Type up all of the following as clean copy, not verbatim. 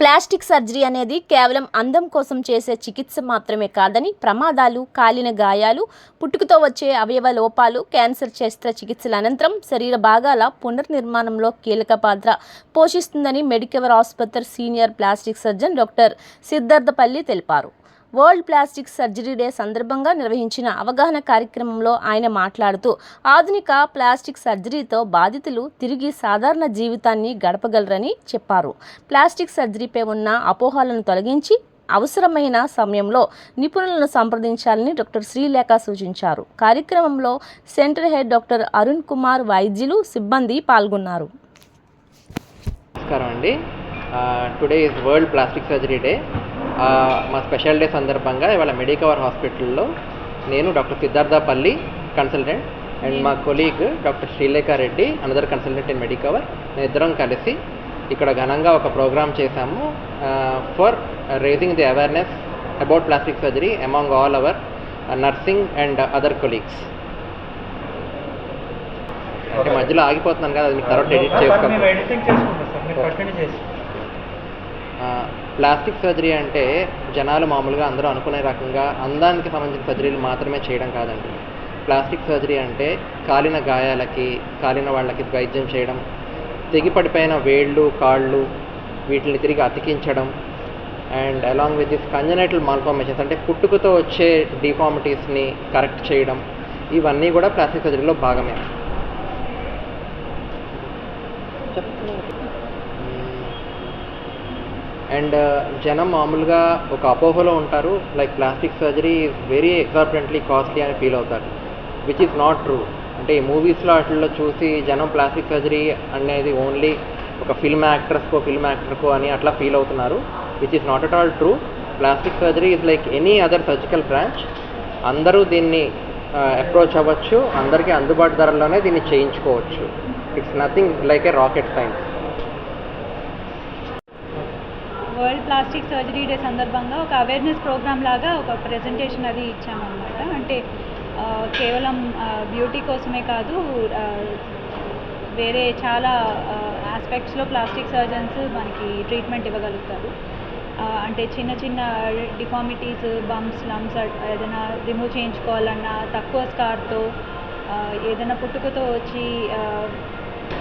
Plastic surgery అనేది కేవలం అందం కోసం చేసే చికిత్స మాత్రమే కాదని, ప్రమాదాలు, కాలిన గాయాలు, పుట్టుకతో వచ్చే అవయవ లోపాలు, క్యాన్సర్ శస్త్రచికిత్సల అనంతరం శరీర భాగాల పునర్నిర్మాణంలో కీలక పాత్ర పోషిస్తుందని మెడికవర్ ఆసుపత్రి సీనియర్ ప్లాస్టిక్ సర్జన్ డాక్టర్ సిద్ధార్థపల్లి తెలిపారు. వరల్డ్ ప్లాస్టిక్ సర్జరీ డే సందర్భంగా నిర్వహించిన అవగాహన కార్యక్రమంలో ఆయన మాట్లాడుతూ, ఆధునిక ప్లాస్టిక్ సర్జరీతో బాధితులు తిరిగి సాధారణ జీవితాన్ని గడపగలరని చెప్పారు. ప్లాస్టిక్ సర్జరీపై ఉన్న అపోహలను తొలగించి అవసరమైన సమయంలో నిపుణులను సంప్రదించాలని డాక్టర్ శ్రీలేఖ సూచించారు. కార్యక్రమంలో centre head doctor Arun Kumar, వైద్యులు, సిబ్బంది పాల్గొన్నారు. నమస్కారం అండి. Today is world plastic surgery day. మా స్పెషల్ డే సందర్భంగా ఇవాళ మెడికవర్ హాస్పిటల్లో నేను డాక్టర్ సిద్ధార్థపల్లి కన్సల్టెంట్ అండ్ మా colleague doctor Srilekha Reddy another consultant in Medicover, మేము ఇద్దరం కలిసి ఇక్కడ ఘనంగా ఒక ప్రోగ్రామ్ చేశాము for raising the awareness about plastic surgery among all our nursing and other colleagues. అంటే మధ్యలో ఆగిపోతున్నాను కదా, అది మీకు తర్వాత ఎడిట్ చేసుకోండి. ప్లాస్టిక్ సర్జరీ అంటే జనాలు మామూలుగా అందరూ అనుకునే రకంగా అందానికి సంబంధించిన సర్జరీలు మాత్రమే చేయడం కాదండి. ప్లాస్టిక్ సర్జరీ అంటే కాలిన గాయాలకి, కాలిన వాళ్ళకి వైద్యం చేయడం, తెగిపడిపోయిన వేళ్ళు, కాళ్ళు వీటిని తిరిగి అతికించడం and along with this congenital malformations అంటే పుట్టుకతో వచ్చే డిఫార్మిటీస్ని కరెక్ట్ చేయడం, ఇవన్నీ కూడా ప్లాస్టిక్ సర్జరీలో భాగమే. అండ్ జనం మామూలుగా ఒక అపోహలో ఉంటారు, like plastic surgery is very exorbitantly costly అని ఫీల్ అవుతారు, విచ్ ఈజ్ నాట్ ట్రూ. అంటే ఈ మూవీస్లో వాటిల్లో చూసి జనం ప్లాస్టిక్ సర్జరీ అనేది ఓన్లీ ఒక ఫిల్మ్ యాక్టర్కో అని అట్లా ఫీల్ అవుతున్నారు, which is not at all true. Plastic surgery is like any other surgical branch. అందరూ దీన్ని అప్రోచ్ అవ్వచ్చు, అందరికీ అందుబాటు ధరల్లోనే దీన్ని చేయించుకోవచ్చు. It's nothing like a rocket science. World plastic surgery day సందర్భంగా ఒక అవేర్నెస్ ప్రోగ్రామ్ లాగా ఒక ప్రెజెంటేషన్ అది ఇచ్చామన్నమాట. అంటే కేవలం బ్యూటీ కోసమే కాదు, వేరే చాలా ఆస్పెక్ట్స్లో ప్లాస్టిక్ సర్జన్స్ మనకి ట్రీట్మెంట్ ఇవ్వగలుగుతారు. అంటే చిన్న చిన్న డిఫార్మిటీస్, బంప్స్, లమ్స్ ఏదైనా రిమూవ్ చేయించుకోవాలన్నా, తక్కువ స్కార్తో, ఏదైనా పుట్టుకతో వచ్చి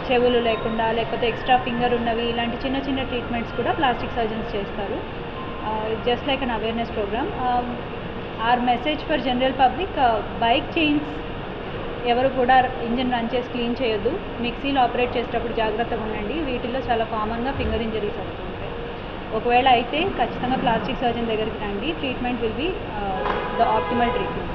చెవులు లేకుండా, లేకపోతే ఎక్స్ట్రా ఫింగర్ ఉన్నవి, ఇలాంటి చిన్న చిన్న ట్రీట్మెంట్స్ కూడా ప్లాస్టిక్ సర్జన్స్ చేస్తారు. Just like an awareness programme. Or message for general public, bike chains ఎవరు కూడా ఇంజిన్ రన్ చేసి క్లీన్ చేయొద్దు. మిక్సీలో ఆపరేట్ చేసేటప్పుడు జాగ్రత్తగా ఉండండి. వీటిల్లో చాలా కామన్గా ఫింగర్ ఇంజరీస్ అవుతుంటాయి. ఒకవేళ అయితే ఖచ్చితంగా ప్లాస్టిక్ సర్జన్ దగ్గరికి రండి. Treatment will be the optimal treatment.